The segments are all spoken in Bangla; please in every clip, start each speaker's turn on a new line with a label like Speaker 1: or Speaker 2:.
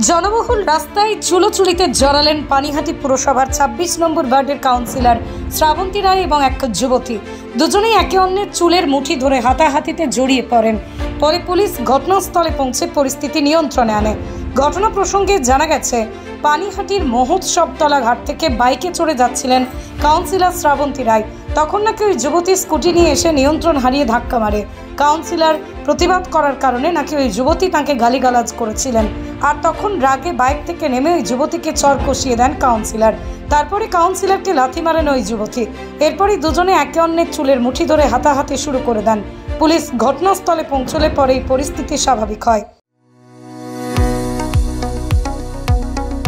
Speaker 1: জনবহুল রাস্তায় চুলোচুলিতে জড়ালেন পানিহাটি পুরসভার ২৬ নম্বর ওয়ার্ডের কাউন্সিলর শ্রাবন্তী রায় এবং এক যুবতী। দুজনেই একে অন্যের চুলের মুঠি ধরে হাতাহাতিতে জড়িয়ে পড়েন। পরে পুলিশ ঘটনাস্থলে পৌঁছে পরিস্থিতি নিয়ন্ত্রণে আনে। ঘটনা প্রসঙ্গে জানা গেছে, পানিহাটির মহোৎসবতলা ঘাট থেকে বাইকে চড়ে যাচ্ছিলেন কাউন্সিলর শ্রাবন্তী রায়। তখন নাকি ওই যুবতী স্কুটি নিয়ে এসে নিয়ন্ত্রণ হারিয়ে ধাক্কা মারে। কাউন্সিলর প্রতিবাদ করার কারণে নাকি ওই যুবতী তাকে গালিগালাজ করেছিলেন। আর তখন রাগে বাইক থেকে নেমে ওই যুবতীকে চড় কষিয়ে দেন কাউন্সিলর। তারপরে কাউন্সিলরকে লাথি মারেন ওই যুবতী। এরপরই দুজনে একে অন্যের চুলের মুঠি ধরে হাতাহাতি শুরু করে দেন। পুলিশ ঘটনাস্থলে পৌঁছলে পরেই পরিস্থিতি স্বাভাবিক হয়।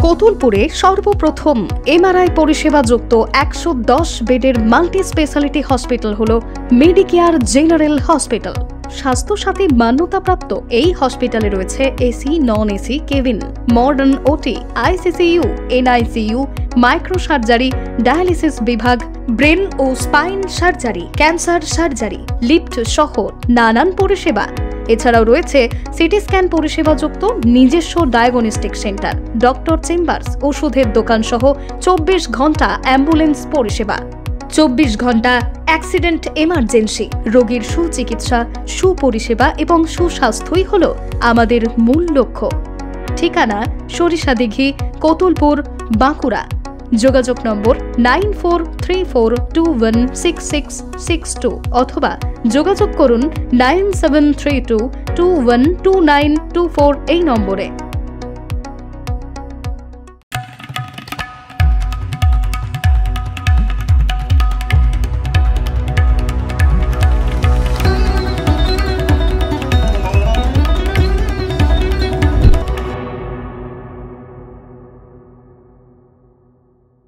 Speaker 2: কোতুলপুরে সর্বপ্রথম এমআরআই পরিষেবা যুক্ত ১১০ বেডের মাল্টি স্পেশালিটি হসপিটাল হল মেডিকেয়ার জেনারেল হসপিটাল। স্বাস্থ্যসাথী মান্যতাপ্রাপ্ত এই হসপিটালে রয়েছে AC, non AC cabin, modern OT, ICCU, NICU, micro surgery, dialysis বিভাগ, ব্রেন ও spine surgery, cancer surgery, lift সহ নানান পরিষেবা। এছাড়াও রয়েছে সিটি স্ক্যান পরিষেবাযুক্ত নিজস্ব ডায়াগনস্টিক সেন্টার, ডক্টর চেম্বার্স, ওষুধের দোকান সহ ২৪ ঘন্টা অ্যাম্বুলেন্স পরিষেবা, ২৪ ঘন্টা অ্যাক্সিডেন্ট এমার্জেন্সি। রোগীর সুচিকিৎসা, সুপরিষেবা এবং সুস্বাস্থ্যই হল আমাদের মূল লক্ষ্য। ঠিকানা সরিষাদিঘি, কোতুলপুর, বাঁকুড়া। যোগাযোগ নম্বর 9434216662 অথবা যোগাযোগ করুন 9732212924 এই নম্বরে।